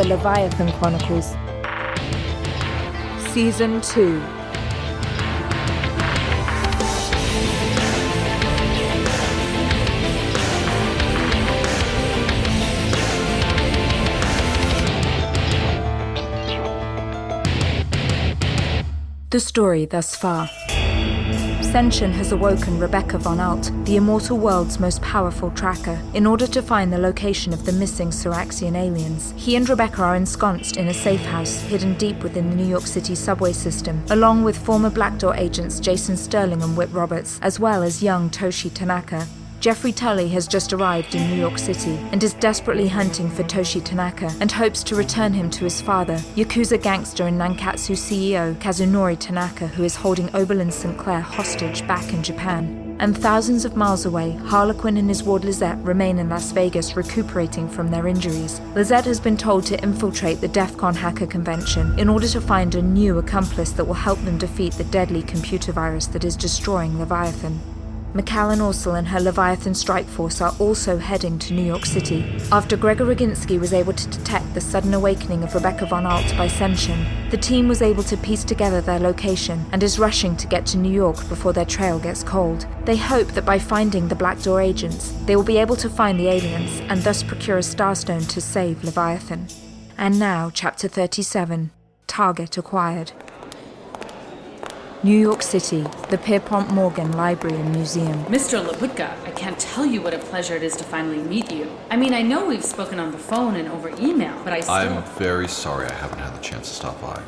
the Leviathan Chronicles. Season 2. The story thus far. Seinshun has awoken Rebecca von Alt, the immortal world's most powerful tracker, in order to find the location of the missing Soraxian aliens. He and Rebecca are ensconced in a safe house hidden deep within the New York City subway system, along with former Blackdoor agents Jason Sterling and Whit Roberts, as well as young Toshi Tanaka. Jeffrey Tully has just arrived in New York City and is desperately hunting for Toshi Tanaka and hopes to return him to his father, Yakuza gangster and Nankatsu CEO Kazunori Tanaka, who is holding Oberlin Sinclair hostage back in Japan. And thousands of miles away, Harlequin and his ward Lizette remain in Las Vegas recuperating from their injuries. Lizette has been told to infiltrate the DEF CON hacker convention in order to find a new accomplice that will help them defeat the deadly computer virus that is destroying Leviathan. Macallan Orsel and her Leviathan strike force are also heading to New York City. After Gregor Roginski was able to detect the sudden awakening of Rebecca von Alt by Seinshun, the team was able to piece together their location and is rushing to get to New York before their trail gets cold. They hope that by finding the Blackdoor agents, they will be able to find the aliens and thus procure a starstone to save Leviathan. And now, Chapter 37, Target Acquired. New York City, the Pierpont Morgan Library and Museum. Mr. Laputka, I can't tell you what a pleasure it is to finally meet you. I mean, I know we've spoken on the phone and over email, but I'm very sorry I haven't had the chance to stop by.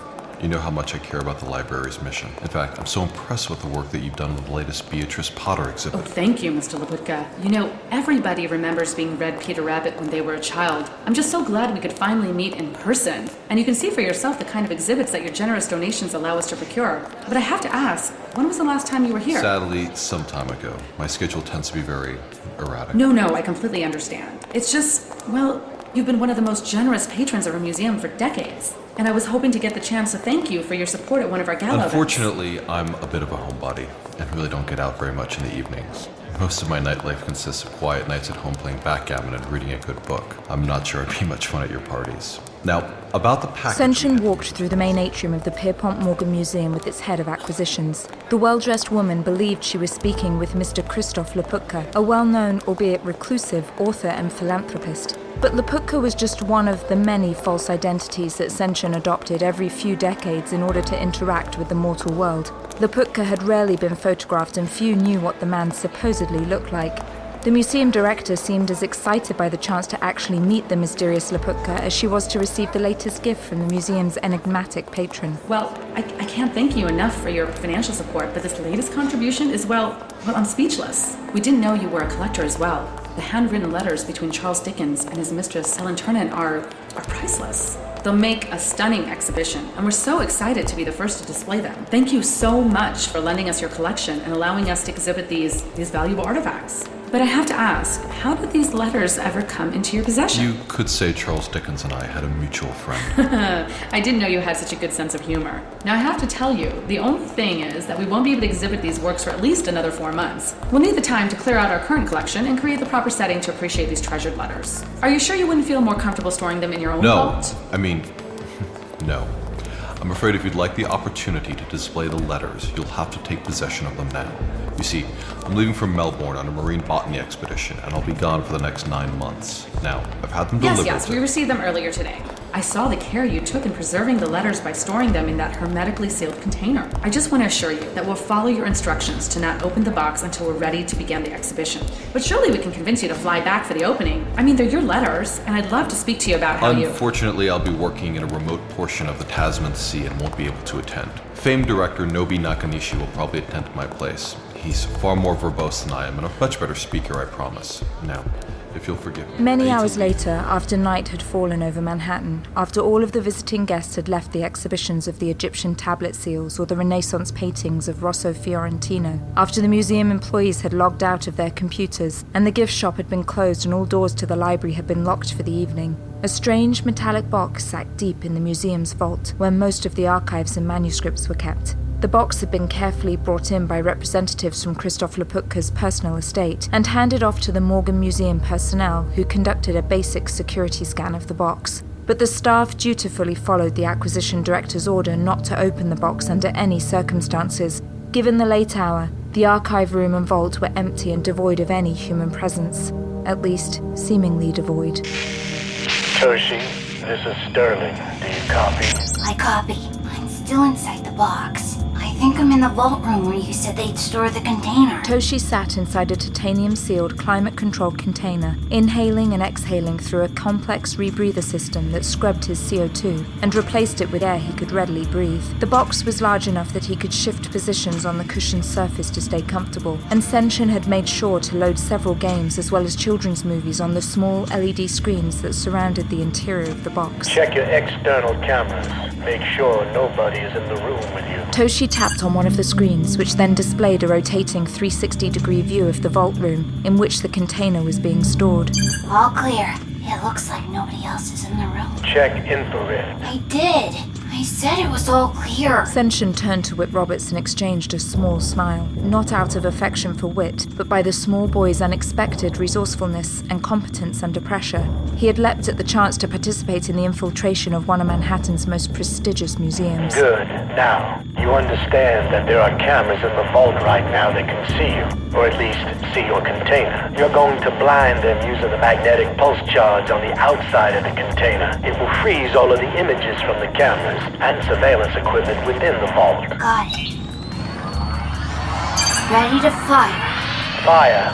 You know how much I care about the library's mission. In fact, I'm so impressed with the work that you've done with the latest Beatrice Potter exhibit. Oh, thank you, Mr. Laputka. You know, everybody remembers being read Peter Rabbit when they were a child. I'm just so glad we could finally meet in person. And you can see for yourself the kind of exhibits that your generous donations allow us to procure. But I have to ask, when was the last time you were here? Sadly, some time ago. My schedule tends to be very erratic. No, I completely understand. It's just, well, you've been one of the most generous patrons of our museum for decades. And I was hoping to get the chance to thank you for your support at one of our gala Unfortunately, I'm a bit of a homebody and really don't get out very much in the evenings. Most of my nightlife consists of quiet nights at home playing backgammon and reading a good book. I'm not sure I'd be much fun at your parties. Now, about the package... Seinshun walked through the main atrium of the Pierpont Morgan Museum with its head of acquisitions. The well-dressed woman believed she was speaking with Mr. Christof Laputka, a well-known, albeit reclusive, author and philanthropist. But Laputka was just one of the many false identities that Seinshun adopted every few decades in order to interact with the mortal world. Laputka had rarely been photographed and few knew what the man supposedly looked like. The museum director seemed as excited by the chance to actually meet the mysterious Laputka as she was to receive the latest gift from the museum's enigmatic patron. Well, I can't thank you enough for your financial support, but this latest contribution is, well, I'm speechless. We didn't know you were a collector as well. The handwritten letters between Charles Dickens and his mistress Helen Turnant are priceless. They'll make a stunning exhibition, and we're so excited to be the first to display them. Thank you so much for lending us your collection and allowing us to exhibit these valuable artifacts. But I have to ask, how did these letters ever come into your possession? You could say Charles Dickens and I had a mutual friend. I didn't know you had such a good sense of humor. Now I have to tell you, the only thing is that we won't be able to exhibit these works for at least another 4 months. We'll need the time to clear out our current collection and create the proper setting to appreciate these treasured letters. Are you sure you wouldn't feel more comfortable storing them in your own vault? No. I'm afraid if you'd like the opportunity to display the letters, you'll have to take possession of them now. You see, I'm leaving from Melbourne on a marine botany expedition, and I'll be gone for the next 9 months. Now, I've had them delivered. Yes, we received them earlier today. I saw the care you took in preserving the letters by storing them in that hermetically sealed container. I just want to assure you that we'll follow your instructions to not open the box until we're ready to begin the exhibition. But surely we can convince you to fly back for the opening. I mean, they're your letters, and I'd love to speak to you about how Unfortunately, I'll be working in a remote portion of the Tasman Sea and won't be able to attend. Famed director Nobi Nakanishi will probably attend at my place. He's far more verbose than I am and a much better speaker, I promise. Now, if you'll forgive me. Many hours later, after night had fallen over Manhattan, after all of the visiting guests had left the exhibitions of the Egyptian tablet seals or the Renaissance paintings of Rosso Fiorentino, after the museum employees had logged out of their computers and the gift shop had been closed and all doors to the library had been locked for the evening, a strange metallic box sat deep in the museum's vault where most of the archives and manuscripts were kept. The box had been carefully brought in by representatives from Christof Laputka's personal estate and handed off to the Morgan Museum personnel who conducted a basic security scan of the box. But the staff dutifully followed the acquisition director's order not to open the box under any circumstances. Given the late hour, the archive room and vault were empty and devoid of any human presence. At least, seemingly devoid. Toshi, this is Sterling. Do you copy? I copy. I'm still inside the box. I think I'm in the vault room where you said they'd store the container. Toshi sat inside a titanium-sealed, climate-controlled container, inhaling and exhaling through a complex rebreather system that scrubbed his CO2 and replaced it with air he could readily breathe. The box was large enough that he could shift positions on the cushioned surface to stay comfortable, and Seinshun had made sure to load several games as well as children's movies on the small LED screens that surrounded the interior of the box. Check your external cameras. Make sure nobody is in the room with you. Toshi tapped on one of the screens, which then displayed a rotating 360-degree view of the vault room in which the container was being stored. All clear. It looks like nobody else is in the room. Check infrared. I did. I said it was all clear. Seinshun turned to Whit Roberts and exchanged a small smile, not out of affection for Whit, but by the small boy's unexpected resourcefulness and competence under pressure. He had leapt at the chance to participate in the infiltration of one of Manhattan's most prestigious museums. Good. Now, you understand that there are cameras in the vault right now that can see you, or at least see your container. You're going to blind them using the magnetic pulse charge on the outside of the container. It will freeze all of the images from the cameras and surveillance equipment within the vault. Got it. Ready to fire. Fire.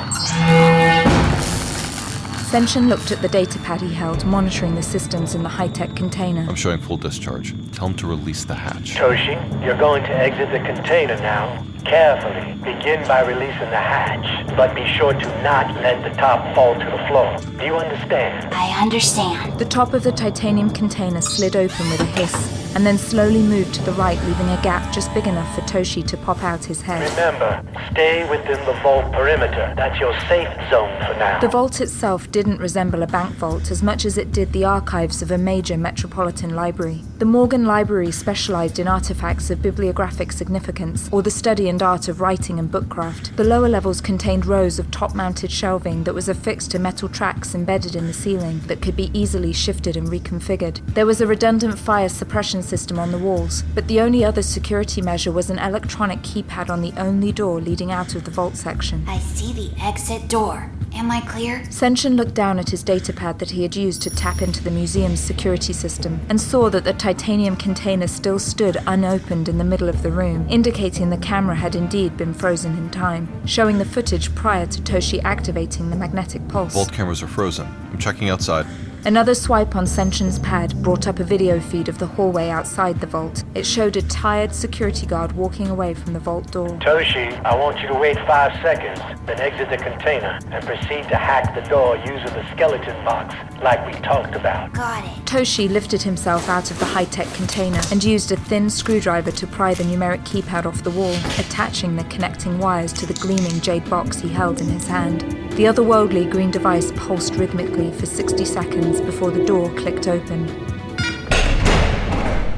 Seinshun looked at the datapad he held, monitoring the systems in the high-tech container. I'm showing full discharge. Tell him to release the hatch. Toshi, you're going to exit the container now. Carefully. Begin by releasing the hatch, but be sure to not let the top fall to the floor. Do you understand? I understand. The top of the titanium container slid open with a hiss, and then slowly moved to the right, leaving a gap just big enough for Toshi to pop out his head. Remember, stay within the vault perimeter. That's your safe zone for now. The vault itself didn't resemble a bank vault as much as it did the archives of a major metropolitan library. The Morgan Library specialized in artifacts of bibliographic significance, or the study and art of writing and bookcraft. The lower levels contained rows of top-mounted shelving that was affixed to metal tracks embedded in the ceiling that could be easily shifted and reconfigured. There was a redundant fire suppression system on the walls, but the only other security measure was an electronic keypad on the only door leading out of the vault section. I see the exit door. Am I clear? Seinshun looked down at his datapad that he had used to tap into the museum's security system and saw that the titanium container still stood unopened in the middle of the room, indicating the camera had indeed been frozen in time, showing the footage prior to Toshi activating the magnetic pulse. Vault cameras are frozen. I'm checking outside. Another swipe on Seinshun's pad brought up a video feed of the hallway outside the vault. It showed a tired security guard walking away from the vault door. Toshi, I want you to wait 5 seconds, then exit the container and proceed to hack the door using the skeleton box, like we talked about. Got it. Toshi lifted himself out of the high-tech container and used a thin screwdriver to pry the numeric keypad off the wall, attaching the connecting wires to the gleaming jade box he held in his hand. The otherworldly green device pulsed rhythmically for 60 seconds before the door clicked open.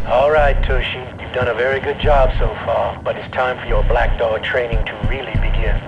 All right, Toshi, you've done a very good job so far, but it's time for your Blackdoor training to really begin.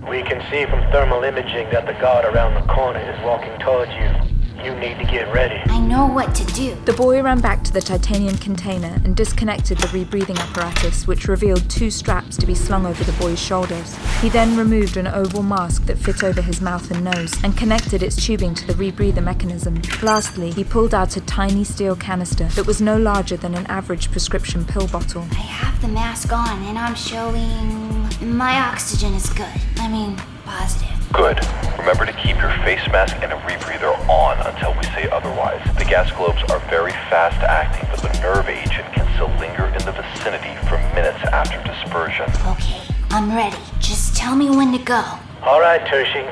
We can see from thermal imaging that the guard around the corner is walking towards you. You need to get ready. I know what to do. The boy ran back to the titanium container and disconnected the rebreathing apparatus, which revealed 2 straps to be slung over the boy's shoulders. He then removed an oval mask that fit over his mouth and nose and connected its tubing to the rebreather mechanism. Lastly, he pulled out a tiny steel canister that was no larger than an average prescription pill bottle. I have the mask on and I'm showing... my oxygen is good. I mean, positive. Good. Remember to keep your face mask and a rebreather on until we say otherwise. The gas globes are very fast acting, but the nerve agent can still linger in the vicinity for minutes after dispersion. Okay, I'm ready. Just tell me when to go. All right, Toshi.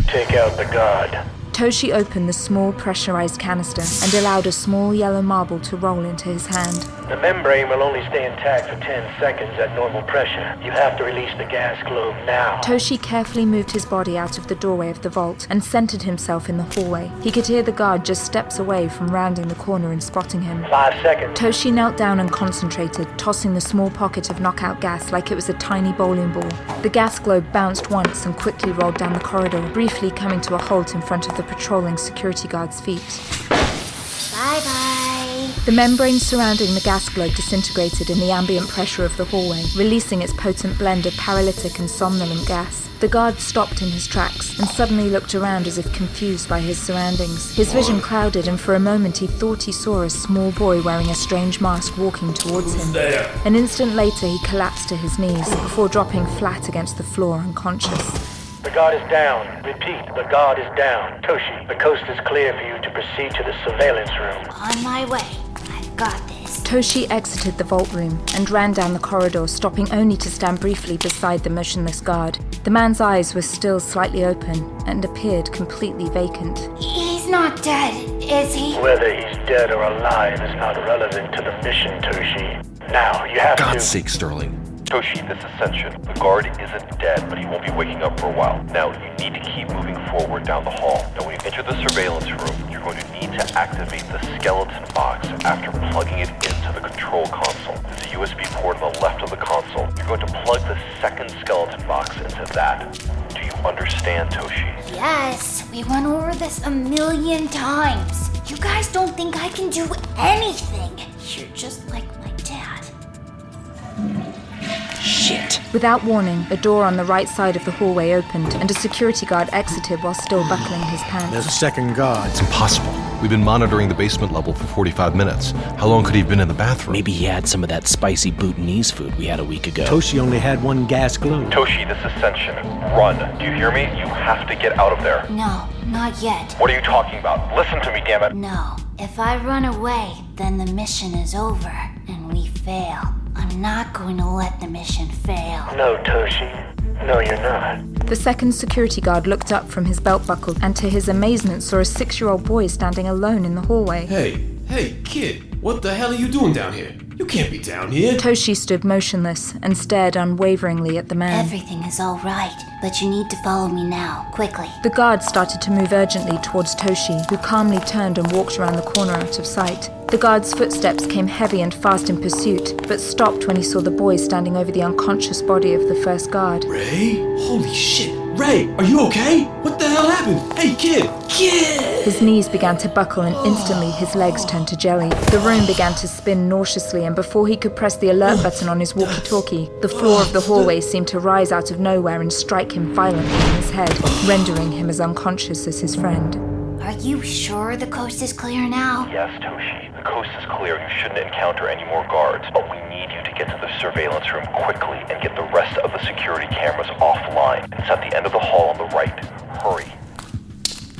Take out the guard. Toshi opened the small pressurized canister and allowed a small yellow marble to roll into his hand. The membrane will only stay intact for 10 seconds at normal pressure. You have to release the gas globe now. Toshi carefully moved his body out of the doorway of the vault and centered himself in the hallway. He could hear the guard just steps away from rounding the corner and spotting him. 5 seconds. Toshi knelt down and concentrated, tossing the small pocket of knockout gas like it was a tiny bowling ball. The gas globe bounced once and quickly rolled down the corridor, briefly coming to a halt in front of the patrolling security guard's feet. Bye-bye. The membrane surrounding the gas globe disintegrated in the ambient pressure of the hallway, releasing its potent blend of paralytic and somnolent gas. The guard stopped in his tracks and suddenly looked around as if confused by his surroundings. His vision clouded, and for a moment he thought he saw a small boy wearing a strange mask walking towards him. An instant later he collapsed to his knees before dropping flat against the floor unconscious. The guard is down. Repeat, the guard is down. Toshi, the coast is clear for you to proceed to the surveillance room. On my way. I've got this. Toshi exited the vault room and ran down the corridor, stopping only to stand briefly beside the motionless guard. The man's eyes were still slightly open and appeared completely vacant. He's not dead, is he? Whether he's dead or alive is not relevant to the mission, Toshi. Now, you have God's sake, Sterling. Toshi, this is Seinshun. The guard isn't dead, but he won't be waking up for a while. Now, you need to keep moving forward down the hall. Now, when you enter the surveillance room, you're going to need to activate the skeleton box after plugging it into the control console. There's a USB port on the left of the console. You're going to plug the second skeleton box into that. Do you understand, Toshi? Yes, we went over this a million times. You guys don't think I can do anything. You're just like my dad. Shit. Without warning, a door on the right side of the hallway opened, and a security guard exited while still buckling his pants. There's a second guard. It's impossible. We've been monitoring the basement level for 45 minutes. How long could he have been in the bathroom? Maybe he had some of that spicy Bhutanese food we had a week ago. Toshi only had one gas globe. Toshi, this is Seinshun. Run. Do you hear me? You have to get out of there. No, not yet. What are you talking about? Listen to me, damn it. No. If I run away, then the mission is over, and we fail. I'm not going to let the mission fail. No, Toshi. No, you're not. The second security guard looked up from his belt buckle and to his amazement saw a 6-year-old boy standing alone in the hallway. Hey, kid, what the hell are you doing down here? You can't be down here. Toshi stood motionless and stared unwaveringly at the man. Everything is all right, but you need to follow me now, quickly. The guard started to move urgently towards Toshi, who calmly turned and walked around the corner out of sight. The guard's footsteps came heavy and fast in pursuit, but stopped when he saw the boy standing over the unconscious body of the first guard. Ray? Holy shit. Ray, are you okay? What the hell happened? Hey, kid! His knees began to buckle and instantly his legs turned to jelly. The room began to spin nauseously, and before he could press the alert button on his walkie-talkie, the floor of the hallway seemed to rise out of nowhere and strike him violently in his head, rendering him as unconscious as his friend. Are you sure the coast is clear now? Yes, Toshi. The coast is clear. You shouldn't encounter any more guards, but we need you to get to the surveillance room quickly and get the rest of the security cameras offline. It's at the end of the hall on the right. Hurry.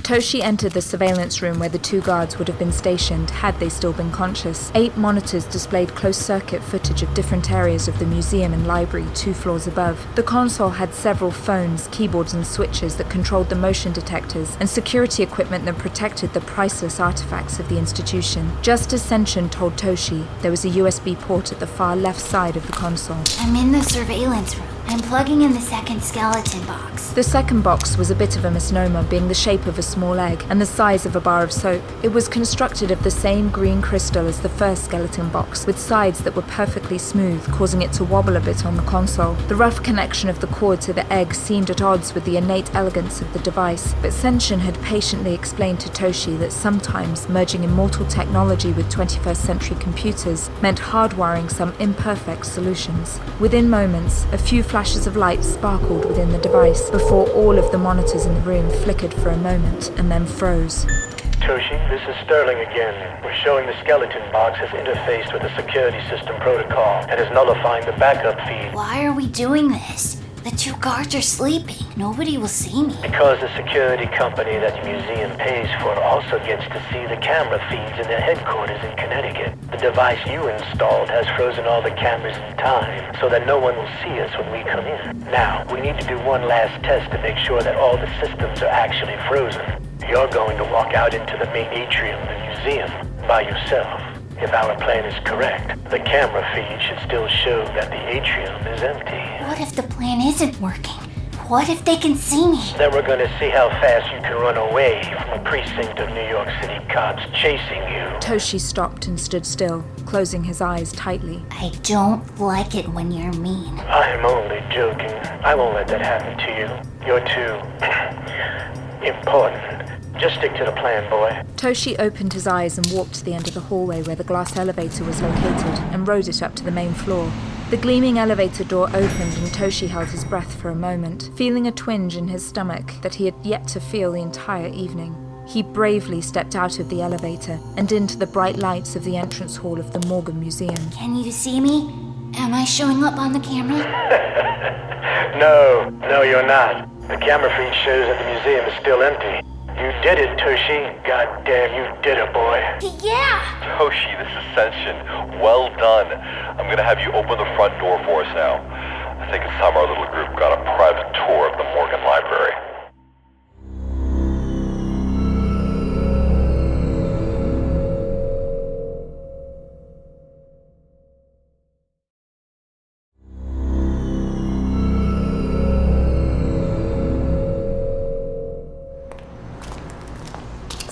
Toshi entered the surveillance room where the 2 guards would have been stationed had they still been conscious. 8 monitors displayed closed-circuit footage of different areas of the museum and library 2 floors above. The console had several phones, keyboards and switches that controlled the motion detectors and security equipment that protected the priceless artifacts of the institution. Just as Seinshun told Toshi, there was a USB port at the far left side of the console. I'm in the surveillance room. I'm plugging in the second skeleton box. The second box was a bit of a misnomer, being the shape of a small egg and the size of a bar of soap. It was constructed of the same green crystal as the first skeleton box, with sides that were perfectly smooth, causing it to wobble a bit on the console. The rough connection of the cord to the egg seemed at odds with the innate elegance of the device, but Seinshun had patiently explained to Toshi that sometimes merging immortal technology with 21st century computers meant hardwiring some imperfect solutions. Within moments, a few flashes of light sparkled within the device before all of the monitors in the room flickered for a moment and then froze. Toshi, this is Sterling again. We're showing the skeleton box has interfaced with the security system protocol and is nullifying the backup feed. Why are we doing this? The 2 guards are sleeping. Nobody will see me. Because the security company that the museum pays for also gets to see the camera feeds in their headquarters in Connecticut. The device you installed has frozen all the cameras in time so that no one will see us when we come in. Now, we need to do one last test to make sure that all the systems are actually frozen. You're going to walk out into the main atrium of the museum by yourself. If our plan is correct, the camera feed should still show that the atrium is empty. What if the plan isn't working? What if they can see me? Then we're gonna see how fast you can run away from a precinct of New York City cops chasing you. Toshi stopped and stood still, closing his eyes tightly. I don't like it when you're mean. I'm only joking. I won't let that happen to you. You're too important Just stick to the plan, boy. Toshi opened his eyes and walked to the end of the hallway where the glass elevator was located and rode it up to the main floor. The gleaming elevator door opened and Toshi held his breath for a moment, feeling a twinge in his stomach that he had yet to feel the entire evening. He bravely stepped out of the elevator and into the bright lights of the entrance hall of the Morgan Museum. Can you see me? Am I showing up on the camera? No, you're not. The camera feed shows that the museum is still empty. You did it, Toshi. God damn, you did it, boy. Yeah! Toshi, this is Seinshun. Well done. I'm gonna have you open the front door for us now. I think it's time our little group got a private tour of the Morgan Library.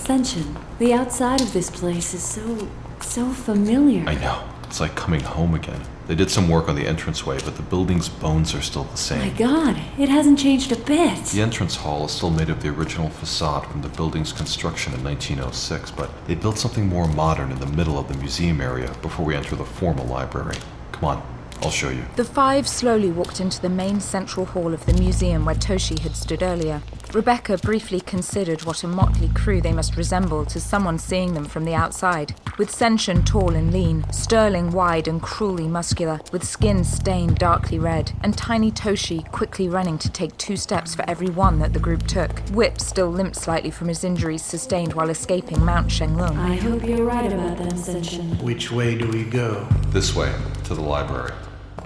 Seinshun, the outside of this place is so familiar. I know. It's like coming home again. They did some work on the entranceway, but the building's bones are still the same. My God, it hasn't changed a bit. The entrance hall is still made of the original facade from the building's construction in 1906, but they built something more modern in the middle of the museum area before we enter the formal library. Come on, I'll show you. The five slowly walked into the main central hall of the museum where Toshi had stood earlier. Rebecca briefly considered what a motley crew they must resemble to someone seeing them from the outside. With Seinshun tall and lean, Sterling wide and cruelly muscular, with skin stained darkly red, and tiny Toshi quickly running to take 2 steps for every one that the group took. Whip still limped slightly from his injuries sustained while escaping Mount Shenglong. I hope you're right about them, Seinshun. Which way do we go? This way, to the library.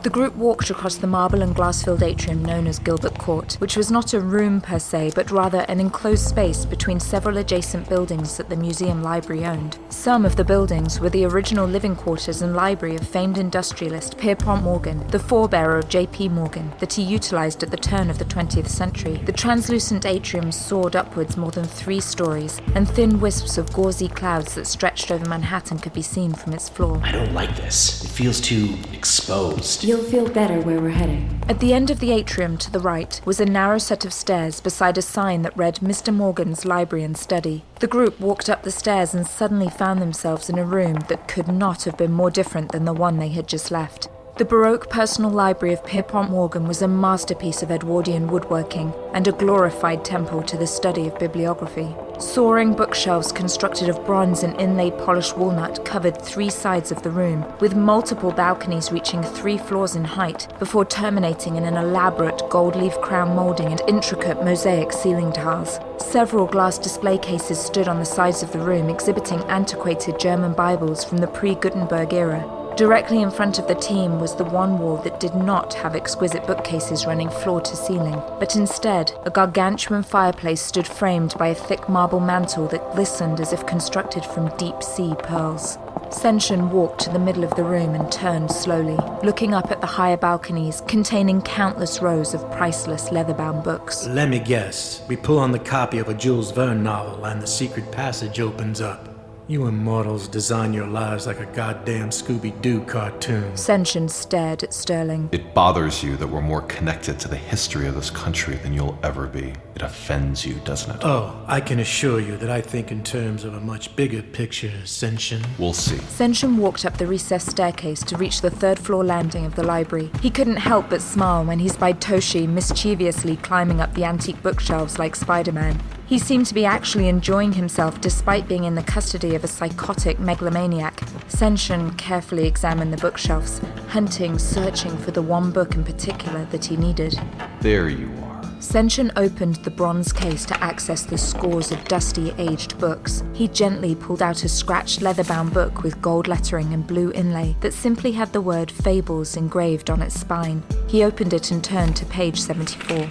The group walked across the marble and glass-filled atrium known as Gilbert Court, which was not a room per se, but rather an enclosed space between several adjacent buildings that the museum library owned. Some of the buildings were the original living quarters and library of famed industrialist Pierpont Morgan, the forebearer of J.P. Morgan, that he utilized at the turn of the 20th century. The translucent atrium soared upwards more than 3 stories, and thin wisps of gauzy clouds that stretched over Manhattan could be seen from its floor. I don't like this. It feels too exposed. You'll feel better where we're heading. At the end of the atrium to the right was a narrow set of stairs beside a sign that read Mr. Morgan's Library and Study. The group walked up the stairs and suddenly found themselves in a room that could not have been more different than the one they had just left. The Baroque personal library of Pierpont Morgan was a masterpiece of Edwardian woodworking and a glorified temple to the study of bibliography. Soaring bookshelves constructed of bronze and inlaid polished walnut covered 3 sides of the room, with multiple balconies reaching 3 floors in height, before terminating in an elaborate gold-leaf crown molding and intricate mosaic ceiling tiles. Several glass display cases stood on the sides of the room exhibiting antiquated German Bibles from the pre-Gutenberg era. Directly in front of the team was the one wall that did not have exquisite bookcases running floor to ceiling, but instead a gargantuan fireplace stood framed by a thick marble mantel that glistened as if constructed from deep-sea pearls. Seinshun walked to the middle of the room and turned slowly, looking up at the higher balconies containing countless rows of priceless leather-bound books. Let me guess. We pull on the copy of a Jules Verne novel and the secret passage opens up. You immortals design your lives like a goddamn Scooby-Doo cartoon. Seinshun stared at Sterling. It bothers you that we're more connected to the history of this country than you'll ever be. It offends you, doesn't it? Oh, I can assure you that I think in terms of a much bigger picture, Seinshun. We'll see. Seinshun walked up the recessed staircase to reach the 3rd floor landing of the library. He couldn't help but smile when he spied Toshi mischievously climbing up the antique bookshelves like Spider-Man. He seemed to be actually enjoying himself despite being in the custody of a psychotic megalomaniac. Seinshun carefully examined the bookshelves, hunting, searching for the one book in particular that he needed. There you are. Seinshun opened the bronze case to access the scores of dusty, aged books. He gently pulled out a scratched leather-bound book with gold lettering and blue inlay that simply had the word Fables engraved on its spine. He opened it and turned to page 74.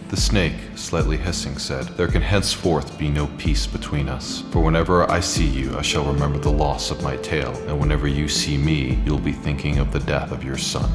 The snake, slightly hissing, said, "There can henceforth be no peace between us. For whenever I see you, I shall remember the loss of my tail, and whenever you see me, you'll be thinking of the death of your son."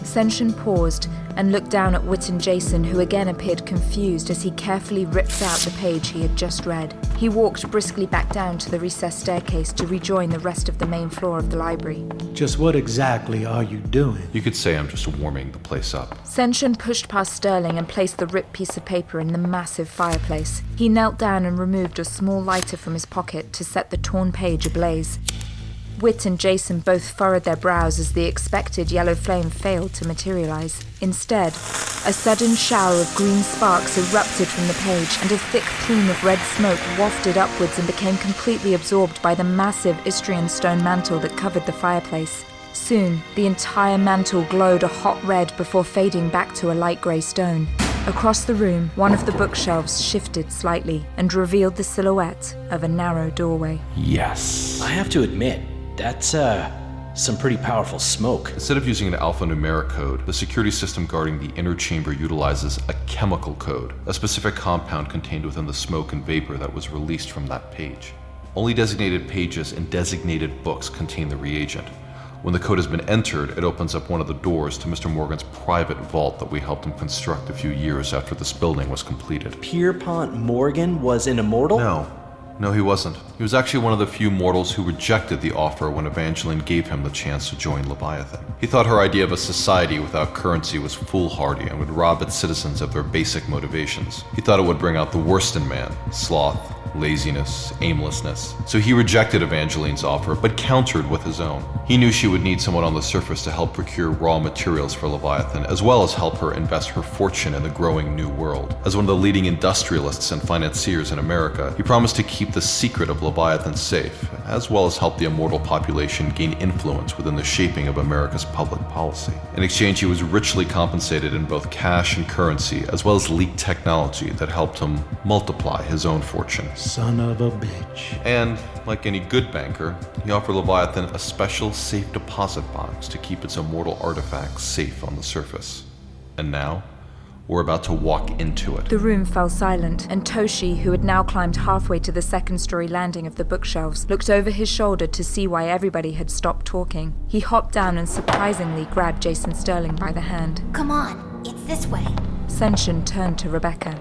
Seinshun paused and looked down at Whit and Jason, who again appeared confused as he carefully ripped out the page he had just read. He walked briskly back down to the recessed staircase to rejoin the rest of the main floor of the library. Just what exactly are you doing? You could say I'm just warming the place up. Seinshun pushed past Sterling and placed the ripped piece of paper in the massive fireplace. He knelt down and removed a small lighter from his pocket to set the torn page ablaze. Whit and Jason both furrowed their brows as the expected yellow flame failed to materialize. Instead, a sudden shower of green sparks erupted from the page, and a thick plume of red smoke wafted upwards and became completely absorbed by the massive Istrian stone mantle that covered the fireplace. Soon, the entire mantle glowed a hot red before fading back to a light grey stone. Across the room, one of the bookshelves shifted slightly and revealed the silhouette of a narrow doorway. Yes. I have to admit, that's, some pretty powerful smoke. Instead of using an alphanumeric code, the security system guarding the inner chamber utilizes a chemical code, a specific compound contained within the smoke and vapor that was released from that page. Only designated pages and designated books contain the reagent. When the code has been entered, it opens up one of the doors to Mr. Morgan's private vault that we helped him construct a few years after this building was completed. Pierpont Morgan was an immortal? No, he wasn't. He was actually one of the few mortals who rejected the offer when Evangeline gave him the chance to join Leviathan. He thought her idea of a society without currency was foolhardy and would rob its citizens of their basic motivations. He thought it would bring out the worst in man: sloth, laziness, aimlessness. So he rejected Evangeline's offer, but countered with his own. He knew she would need someone on the surface to help procure raw materials for Leviathan, as well as help her invest her fortune in the growing new world. As one of the leading industrialists and financiers in America, he promised to keep the secret of Leviathan safe, as well as help the immortal population gain influence within the shaping of America's public policy. In exchange, he was richly compensated in both cash and currency, as well as leaked technology that helped him multiply his own fortune. Son of a bitch. And, like any good banker, he offered Leviathan a special safe deposit box to keep its immortal artifacts safe on the surface. And now, we're about to walk into it. The room fell silent, and Toshi, who had now climbed halfway to the second-story landing of the bookshelves, looked over his shoulder to see why everybody had stopped talking. He hopped down and surprisingly grabbed Jason Sterling by the hand. Come on, it's this way. Seinshun turned to Rebecca.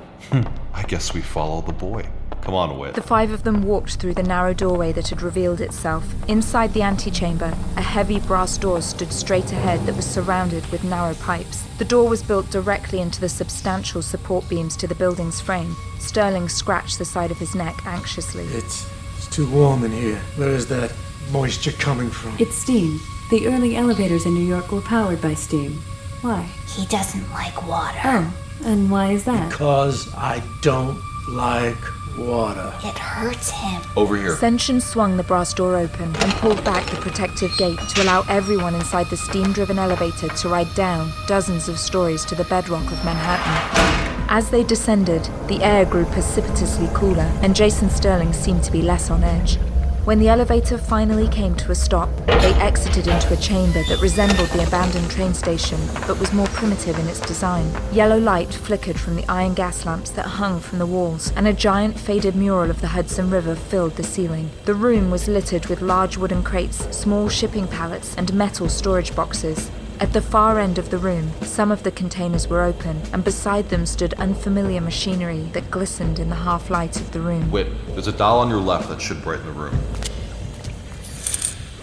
I guess we follow the boy. Come on, Whit. The five of them walked through the narrow doorway that had revealed itself. Inside the antechamber, a heavy brass door stood straight ahead that was surrounded with narrow pipes. The door was built directly into the substantial support beams to the building's frame. Sterling scratched the side of his neck anxiously. It's too warm in here. Where is that moisture coming from? It's steam. The early elevators in New York were powered by steam. Why? He doesn't like water. Oh, and why is that? Because I don't like water. It hurts him. Over here. Seinshun swung the brass door open and pulled back the protective gate to allow everyone inside the steam-driven elevator to ride down dozens of stories to the bedrock of Manhattan. As they descended, the air grew precipitously cooler, and Jason Sterling seemed to be less on edge. When the elevator finally came to a stop, they exited into a chamber that resembled the abandoned train station, but was more primitive in its design. Yellow light flickered from the iron gas lamps that hung from the walls, and a giant faded mural of the Hudson River filled the ceiling. The room was littered with large wooden crates, small shipping pallets, and metal storage boxes. At the far end of the room, some of the containers were open, and beside them stood unfamiliar machinery that glistened in the half-light of the room. Whit, there's a dial on your left that should brighten the room.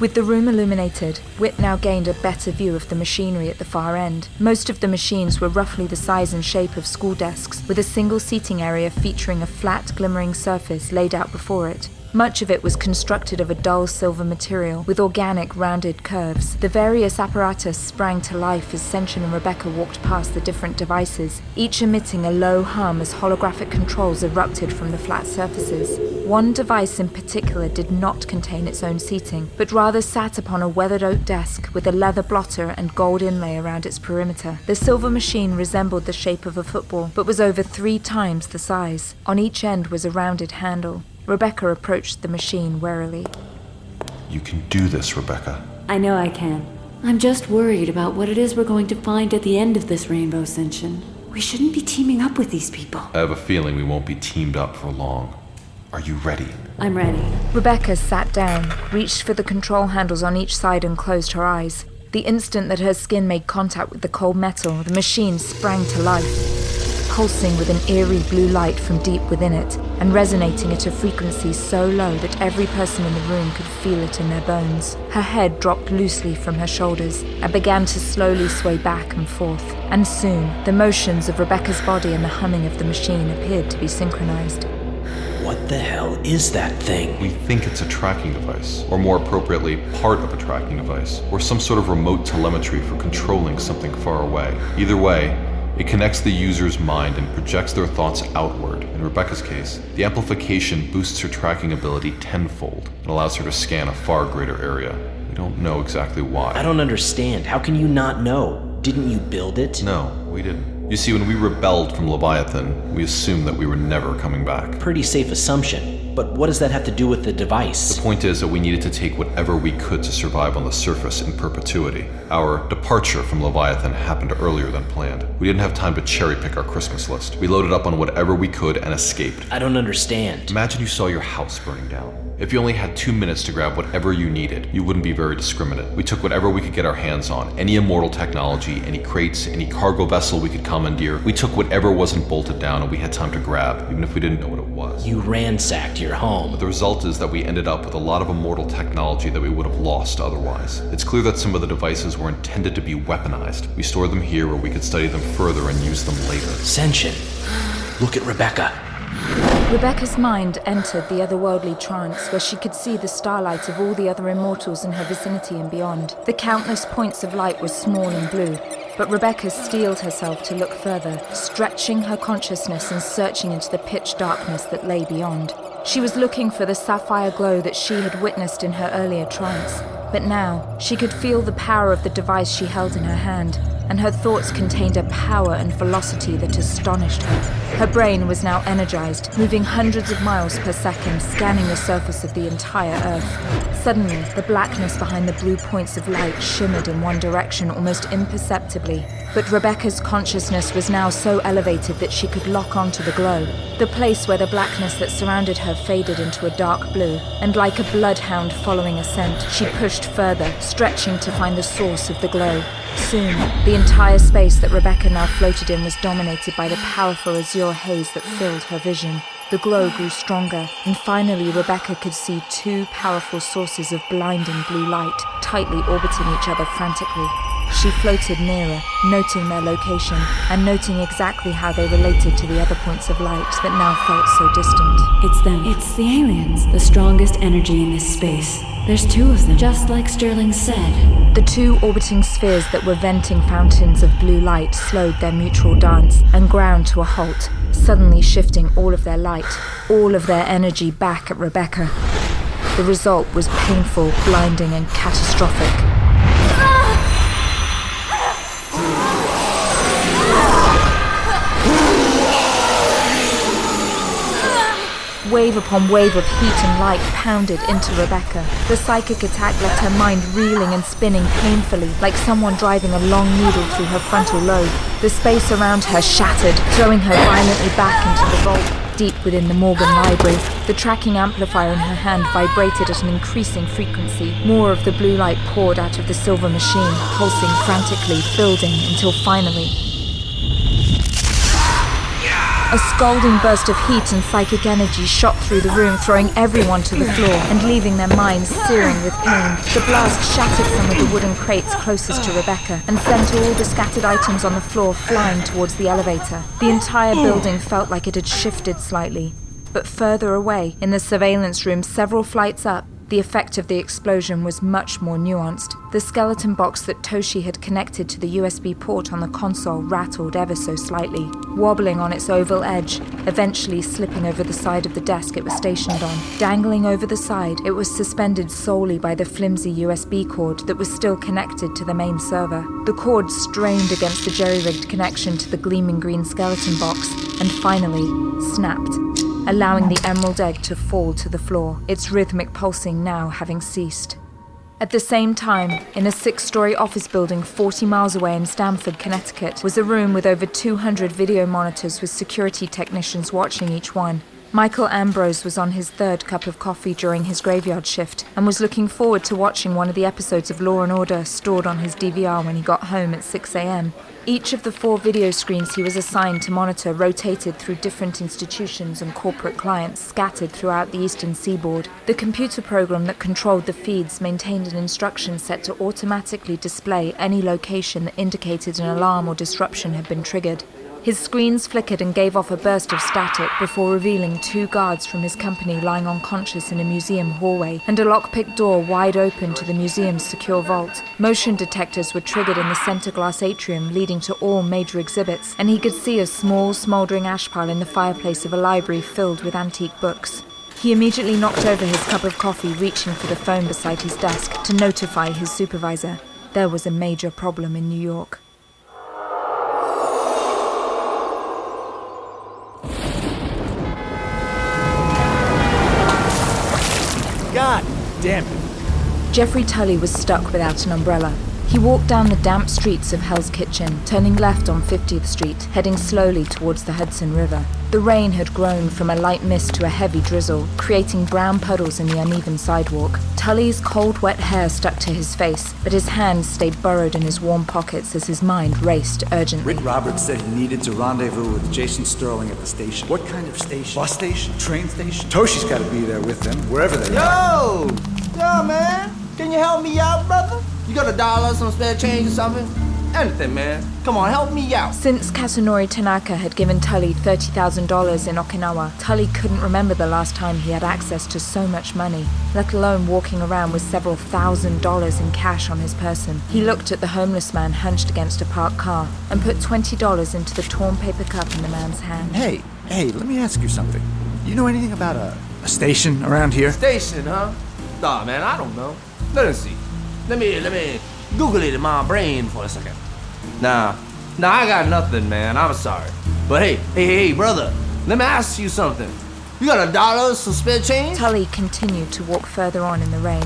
With the room illuminated, Whit now gained a better view of the machinery at the far end. Most of the machines were roughly the size and shape of school desks, with a single seating area featuring a flat, glimmering surface laid out before it. Much of it was constructed of a dull silver material, with organic, rounded curves. The various apparatus sprang to life as Seinshun and Rebecca walked past the different devices, each emitting a low hum as holographic controls erupted from the flat surfaces. One device in particular did not contain its own seating, but rather sat upon a weathered oak desk with a leather blotter and gold inlay around its perimeter. The silver machine resembled the shape of a football, but was over 3 times the size. On each end was a rounded handle. Rebecca approached the machine warily. You can do this, Rebecca. I know I can. I'm just worried about what it is we're going to find at the end of this rainbow, Seinshun. We shouldn't be teaming up with these people. I have a feeling we won't be teamed up for long. Are you ready? I'm ready. Rebecca sat down, reached for the control handles on each side and closed her eyes. The instant that her skin made contact with the cold metal, the machine sprang to life, pulsing with an eerie blue light from deep within it, and resonating at a frequency so low that every person in the room could feel it in their bones. Her head dropped loosely from her shoulders and began to slowly sway back and forth, and soon the motions of Rebecca's body and the humming of the machine appeared to be synchronized. What the hell is that thing? We think it's a tracking device, or more appropriately, part of a tracking device, or some sort of remote telemetry for controlling something far away. Either way, it connects the user's mind and projects their thoughts outward. In Rebecca's case, the amplification boosts her tracking ability tenfold and allows her to scan a far greater area. We don't know exactly why. I don't understand. How can you not know? Didn't you build it? No, we didn't. You see, when we rebelled from Leviathan, we assumed that we were never coming back. Pretty safe assumption. But what does that have to do with the device? The point is that we needed to take whatever we could to survive on the surface in perpetuity. Our departure from Leviathan happened earlier than planned. We didn't have time to cherry-pick our Christmas list. We loaded up on whatever we could and escaped. I don't understand. Imagine you saw your house burning down. If you only had 2 minutes to grab whatever you needed, you wouldn't be very discriminate. We took whatever we could get our hands on, any immortal technology, any crates, any cargo vessel we could commandeer. We took whatever wasn't bolted down and we had time to grab, even if we didn't know what it was. You ransacked your home. But the result is that we ended up with a lot of immortal technology that we would have lost otherwise. It's clear that some of the devices were intended to be weaponized. We stored them here where we could study them further and use them later. Seinshun, look at Rebecca. Rebecca's mind entered the otherworldly trance where she could see the starlight of all the other immortals in her vicinity and beyond. The countless points of light were small and blue, but Rebecca steeled herself to look further, stretching her consciousness and searching into the pitch darkness that lay beyond. She was looking for the sapphire glow that she had witnessed in her earlier trance, but now she could feel the power of the device she held in her hand, and her thoughts contained a power and velocity that astonished her. Her brain was now energized, moving hundreds of miles per second, scanning the surface of the entire Earth. Suddenly, the blackness behind the blue points of light shimmered in one direction almost imperceptibly, but Rebecca's consciousness was now so elevated that she could lock onto the glow. The place where the blackness that surrounded her faded into a dark blue, and like a bloodhound following a scent, she pushed further, stretching to find the source of the glow. Soon, the entire space that Rebecca now floated in was dominated by the powerful azure haze that filled her vision. The glow grew stronger, and finally Rebecca could see 2 powerful sources of blinding blue light, tightly orbiting each other frantically. She floated nearer, noting their location, and noting exactly how they related to the other points of light that now felt so distant. It's them. It's the aliens. The strongest energy in this space. There's 2 of them, just like Sterling said. The 2 orbiting spheres that were venting fountains of blue light slowed their mutual dance and ground to a halt, suddenly shifting all of their light, all of their energy back at Rebecca. The result was painful, blinding, and catastrophic. Wave upon wave of heat and light pounded into Rebecca. The psychic attack left her mind reeling and spinning painfully, like someone driving a long needle through her frontal lobe. The space around her shattered, throwing her violently back into the vault, deep within the Morgan Library. The tracking amplifier in her hand vibrated at an increasing frequency. More of the blue light poured out of the silver machine, pulsing frantically, building until finally... A scalding burst of heat and psychic energy shot through the room, throwing everyone to the floor and leaving their minds searing with pain. The blast shattered some of the wooden crates closest to Rebecca and sent all the scattered items on the floor flying towards the elevator. The entire building felt like it had shifted slightly. But further away, in the surveillance room several flights up, the effect of the explosion was much more nuanced. The skeleton box that Toshi had connected to the USB port on the console rattled ever so slightly, wobbling on its oval edge, eventually slipping over the side of the desk it was stationed on. Dangling over the side, it was suspended solely by the flimsy USB cord that was still connected to the main server. The cord strained against the jerry-rigged connection to the gleaming green skeleton box, and finally snapped, allowing the emerald egg to fall to the floor, its rhythmic pulsing now having ceased. At the same time, in a 6-story office building 40 miles away in Stamford, Connecticut, was a room with over 200 video monitors with security technicians watching each one. Michael Ambrose was on his third cup of coffee during his graveyard shift and was looking forward to watching one of the episodes of Law & Order stored on his DVR when he got home at 6 a.m. Each of the 4 video screens he was assigned to monitor rotated through different institutions and corporate clients scattered throughout the eastern seaboard. The computer program that controlled the feeds maintained an instruction set to automatically display any location that indicated an alarm or disruption had been triggered. His screens flickered and gave off a burst of static before revealing 2 guards from his company lying unconscious in a museum hallway and a lockpicked door wide open to the museum's secure vault. Motion detectors were triggered in the center glass atrium leading to all major exhibits, and he could see a small, smoldering ash pile in the fireplace of a library filled with antique books. He immediately knocked over his cup of coffee, reaching for the phone beside his desk to notify his supervisor. There was a major problem in New York. God damn it. Jeffrey Tully was stuck without an umbrella. He walked down the damp streets of Hell's Kitchen, turning left on 50th Street, heading slowly towards the Hudson River. The rain had grown from a light mist to a heavy drizzle, creating brown puddles in the uneven sidewalk. Tully's cold, wet hair stuck to his face, but his hands stayed burrowed in his warm pockets as his mind raced urgently. Rick Roberts said he needed to rendezvous with Jason Sterling at the station. What kind of station? Bus station? Train station? Toshi's got to be there with them, wherever they are. Yo, man. Can you help me out, brother? You got $1, some spare change or something? Anything, man. Come on, help me out. Since Kasunori Tanaka had given Tully $30,000 in Okinawa, Tully couldn't remember the last time he had access to so much money, let alone walking around with several $1,000s in cash on his person. He looked at the homeless man hunched against a parked car and put $20 into the torn paper cup in the man's hand. Hey, let me ask you something. You know anything about a station around here? Station, huh? Nah, man, I don't know. Let us see. Let me Google it in my brain for a second. Nah, I got nothing, man. I'm sorry. But hey, brother, let me ask you something. You got $1, some spare change? Tully continued to walk further on in the rain.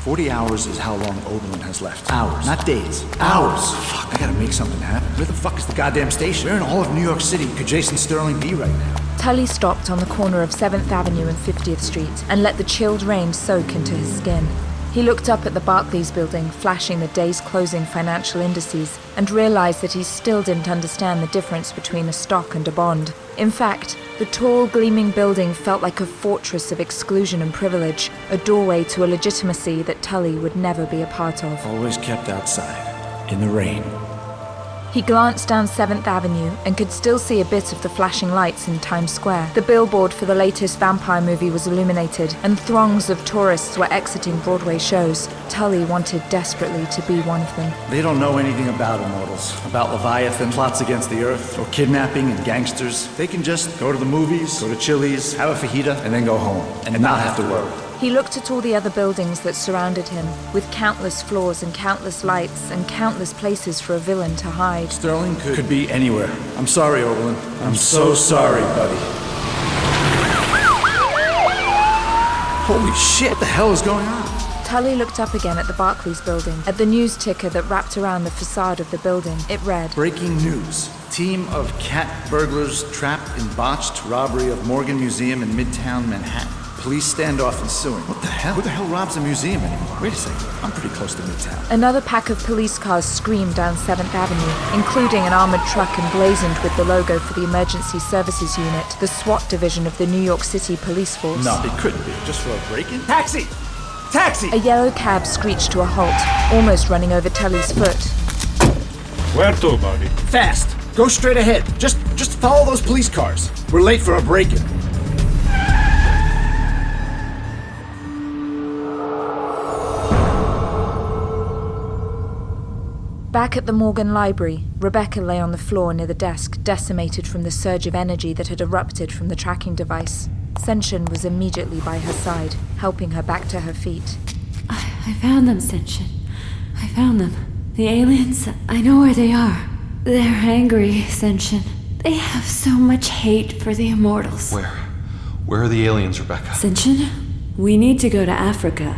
40 hours is how long Oberlin has left. Hours. Not days. Hours. Fuck, I gotta make something happen. Where the fuck is the goddamn station? Where in all of New York City could Jason Sterling be right now? Tully stopped on the corner of 7th Avenue and 50th Street and let the chilled rain soak into his skin. He looked up at the Barclays building, flashing the day's closing financial indices, and realized that he still didn't understand the difference between a stock and a bond. In fact, the tall, gleaming building felt like a fortress of exclusion and privilege, a doorway to a legitimacy that Tully would never be a part of. Always kept outside, in the rain. He glanced down 7th Avenue and could still see a bit of the flashing lights in Times Square. The billboard for the latest vampire movie was illuminated, and throngs of tourists were exiting Broadway shows. Tully wanted desperately to be one of them. They don't know anything about immortals, about Leviathan, plots against the earth, or kidnapping and gangsters. They can just go to the movies, go to Chili's, have a fajita, and then go home, and not have to worry. He looked at all the other buildings that surrounded him, with countless floors and countless lights and countless places for a villain to hide. Sterling could be anywhere. I'm sorry, Oberlin. I'm so sorry, buddy. Holy shit, what the hell is going on? Tully looked up again at the Barclays building, at the news ticker that wrapped around the facade of the building. It read, "Breaking news. Team of cat burglars trapped in botched robbery of Morgan Museum in Midtown Manhattan. Police standoff ensuing." What the hell? Who the hell robs a museum anymore? Wait a second. I'm pretty close to Midtown. Another pack of police cars screamed down 7th Avenue, including an armored truck emblazoned with the logo for the Emergency Services Unit, the SWAT division of the New York City Police Force. No, it couldn't be. Just for a break-in? Taxi! Taxi! A yellow cab screeched to a halt, almost running over Tully's foot. Where to, buddy? Fast! Go straight ahead. Just follow those police cars. We're late for a break-in. Back at the Morgan Library, Rebecca lay on the floor near the desk, decimated from the surge of energy that had erupted from the tracking device. Seinshun was immediately by her side, helping her back to her feet. I found them, Seinshun. I found them. The aliens, I know where they are. They're angry, Seinshun. They have so much hate for the immortals. Where are the aliens, Rebecca? Seinshun, we need to go to Africa.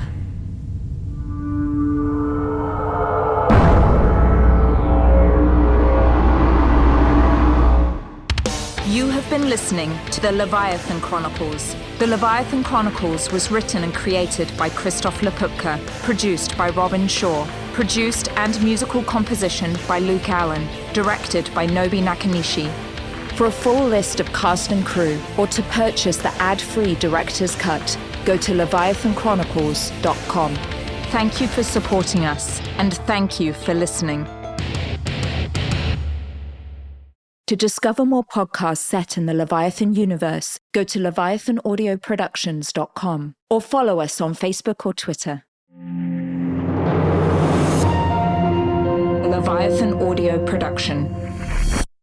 You have You've been listening to the Leviathan Chronicles. The Leviathan Chronicles was written and created by Christof Laputka, produced by Robin Shaw, produced and musical composition by Luke Allen, directed by Nobi Nakanishi. For a full list of cast and crew, or to purchase the ad-free director's cut, go to leviathanchronicles.com. Thank you for supporting us, and thank you for listening. To discover more podcasts set in the Leviathan universe, go to leviathanaudioproductions.com or follow us on Facebook or Twitter. Leviathan Audio Production.